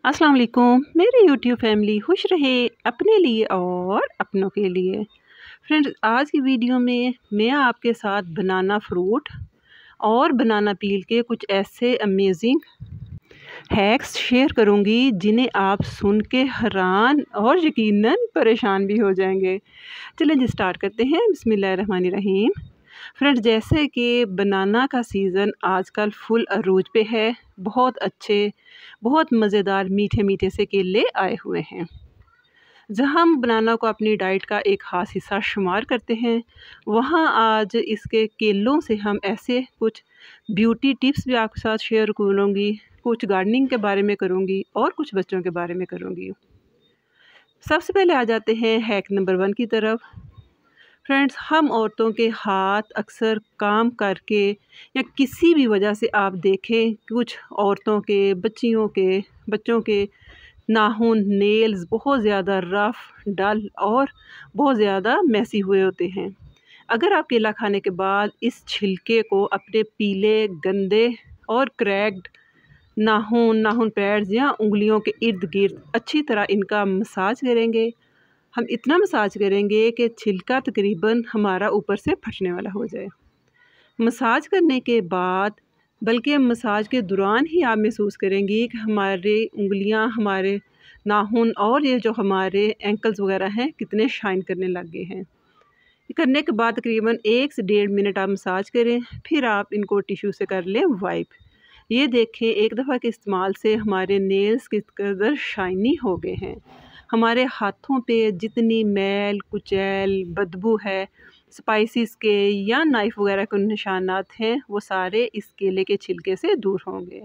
अस्सलाम वालेकुम मेरी यूट्यूब फैमिली खुश रहे अपने लिए और अपनों के लिए। फ्रेंड्स, आज की वीडियो में मैं आपके साथ बनाना फ्रूट और बनाना पील के कुछ ऐसे अमेजिंग हैक्स शेयर करूंगी जिन्हें आप सुन के हैरान और यकीनन परेशान भी हो जाएंगे। चलें जी, स्टार्ट करते हैं। बिस्मिल्लाहिर्रहमानिर्रहीम। फ्रेंड्स, जैसे कि बनाना का सीज़न आजकल फुल अरूज पे है। बहुत अच्छे, बहुत मज़ेदार मीठे मीठे से केले आए हुए हैं। जहाँ हम बनाना को अपनी डाइट का एक ख़ास हिस्सा शुमार करते हैं, वहाँ आज इसके केलों से हम ऐसे कुछ ब्यूटी टिप्स भी आपके साथ शेयर करूँगी, कुछ गार्डनिंग के बारे में करूँगी और कुछ बच्चों के बारे में करूँगी। सबसे पहले आ जाते हैं हैक नंबर 1 की तरफ। फ्रेंड्स, हम औरतों के हाथ अक्सर काम करके या किसी भी वजह से आप देखें, कुछ औरतों के, बच्चों के नाखून, नेल्स बहुत ज़्यादा रफ़, डल और बहुत ज़्यादा मैसी हुए होते हैं। अगर आप केला खाने के बाद इस छिलके को अपने पीले, गंदे और क्रैक्ड नाखून पैड्स या उंगलियों के इर्द गिर्द अच्छी तरह इनका मसाज करेंगे, हम इतना मसाज करेंगे कि छिलका तकरीबन हमारा ऊपर से फटने वाला हो जाए। मसाज करने के बाद, बल्कि मसाज के दौरान ही आप महसूस करेंगी कि हमारे उंगलियां, हमारे नाखून और ये जो हमारे एंकल्स वगैरह हैं कितने शाइन करने लग गए हैं। ये करने के बाद तकरीबन 1 से 1.5 मिनट आप मसाज करें, फिर आप इनको टिश्यू से कर लें वाइप। ये देखें, एक दफ़ा के इस्तेमाल से हमारे नेल्स किस कदर शाइनी हो गए हैं। हमारे हाथों पे जितनी मैल, कुचैल, बदबू है, स्पाइसेस के या नाइफ़ वगैरह के निशानात हैं, वो सारे इस केले के छिलके से दूर होंगे।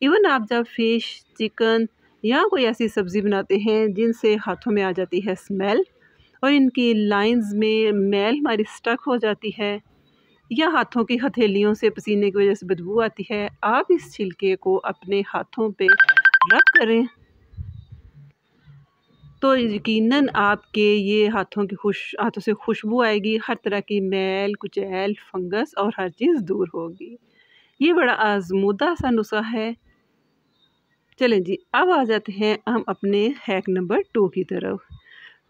इवन आप जब फ़िश, चिकन या कोई ऐसी सब्ज़ी बनाते हैं जिनसे हाथों में आ जाती है स्मेल और इनकी लाइंस में मैल हमारी स्टक हो जाती है, या हाथों की हथेलियों से पसीने की वजह से बदबू आती है, आप इस छिलके को अपने हाथों पे रब करें तो यकीनन आपके ये हाथों से खुशबू आएगी, हर तरह की मैल, कुचैल, फंगस और हर चीज़ दूर होगी। ये बड़ा आज़मूदा सा नुस्खा है। चलें जी, अब आ जाते हैं हम अपने हैक नंबर 2 की तरफ।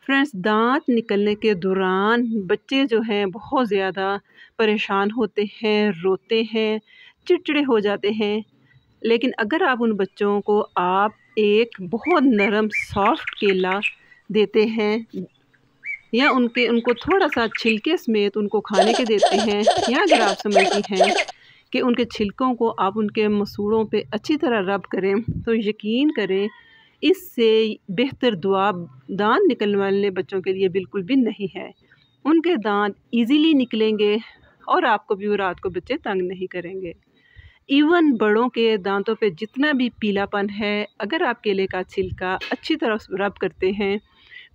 फ्रेंड्स, दांत निकलने के दौरान बच्चे जो हैं बहुत ज़्यादा परेशान होते हैं, रोते हैं, चिड़चिड़े हो जाते हैं। लेकिन अगर आप उन बच्चों को आप एक बहुत नरम सॉफ्ट केला देते हैं या उनको थोड़ा-सा छिलके समेत उनको खाने के देते हैं, या अगर आप समझती हैं कि उनके छिलकों को आप उनके मसूड़ों पे अच्छी तरह रब करें, तो यकीन करें इससे बेहतर दुआ दांत निकलने वाले बच्चों के लिए बिल्कुल भी नहीं है। उनके दांत ईज़िली निकलेंगे और आपको भी रात को बच्चे तंग नहीं करेंगे। इवन बड़ों के दांतों पे जितना भी पीलापन है, अगर आप केले का छिलका अच्छी तरह से रब करते हैं,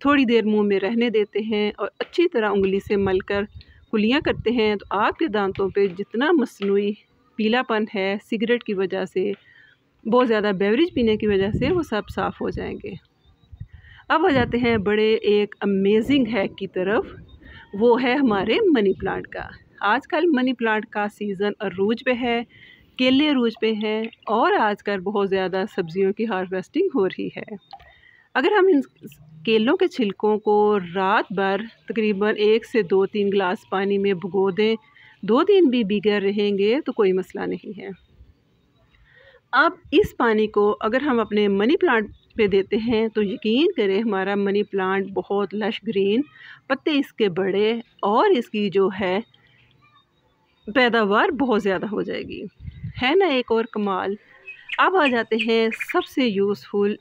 थोड़ी देर मुंह में रहने देते हैं और अच्छी तरह उंगली से मलकर कुलियाँ करते हैं, तो आपके दांतों पे जितना मसनूई पीलापन है सिगरेट की वजह से, बहुत ज़्यादा बेवरेज पीने की वजह से, वो सब साफ़ हो जाएंगे। अब आ जाते हैं बड़े एक अमेजिंग हैक की तरफ। वो है हमारे मनी प्लांट का। आजकल मनी प्लांट का सीज़न अरूज पे है, केले अरूज पे हैं और आजकल बहुत ज़्यादा सब्जियों की हार्वेस्टिंग हो रही है। अगर हम इन केलों के छिलकों को रात भर तकरीबन 1 से 2-3 गिलास पानी में भिगो दें, 2 दिन भी भीगे रहेंगे तो कोई मसला नहीं है। अब इस पानी को अगर हम अपने मनी प्लांट पे देते हैं तो यकीन करें हमारा मनी प्लांट बहुत लश ग्रीन, पत्ते इसके बड़े और इसकी जो है पैदावार बहुत ज़्यादा हो जाएगी। है ना एक और कमाल। अब आ जाते हैं सबसे यूज़फुल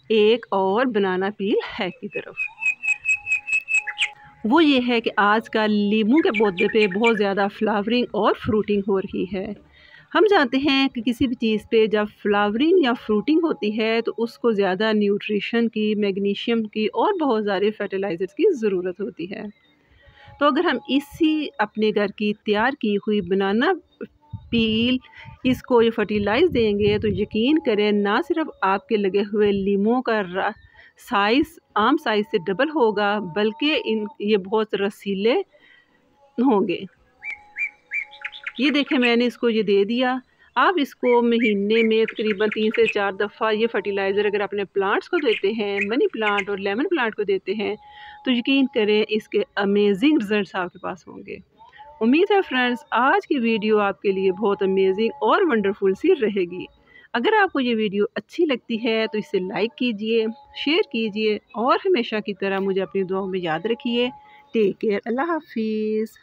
एक और बनाना पील हैक की तरफ। वो ये है कि आजकल लीमू के पौधे पे बहुत ज़्यादा फ्लावरिंग और फ्रूटिंग हो रही है। हम जानते हैं कि किसी भी चीज़ पे जब फ्लावरिंग या फ्रूटिंग होती है तो उसको ज़्यादा न्यूट्रिशन की, मैग्नीशियम की और बहुत सारे फर्टिलाइज़र्स की ज़रूरत होती है। तो अगर हम इसी अपने घर की तैयार की हुई बनाना पील इसको ये फर्टिलाइज़ देंगे तो यकीन करें ना सिर्फ आपके लगे हुए लीमों का साइज़ आम साइज़ से डबल होगा, बल्कि ये बहुत रसीले होंगे। ये देखें, मैंने इसको ये दे दिया। आप इसको महीने में तकरीबन 3 से 4 दफ़ा ये फर्टिलाइज़र अगर अपने प्लांट्स को देते हैं, मनी प्लांट और लेमन प्लांट को देते हैं, तो यकीन करें इसके अमेजिंग रिजल्ट्स आपके पास होंगे। उम्मीद है फ्रेंड्स आज की वीडियो आपके लिए बहुत अमेजिंग और वंडरफुल सी रहेगी। अगर आपको ये वीडियो अच्छी लगती है तो इसे लाइक कीजिए, शेयर कीजिए और हमेशा की तरह मुझे अपनी दुआओं में याद रखिए। टेक केयर, अल्लाह हाफिज़।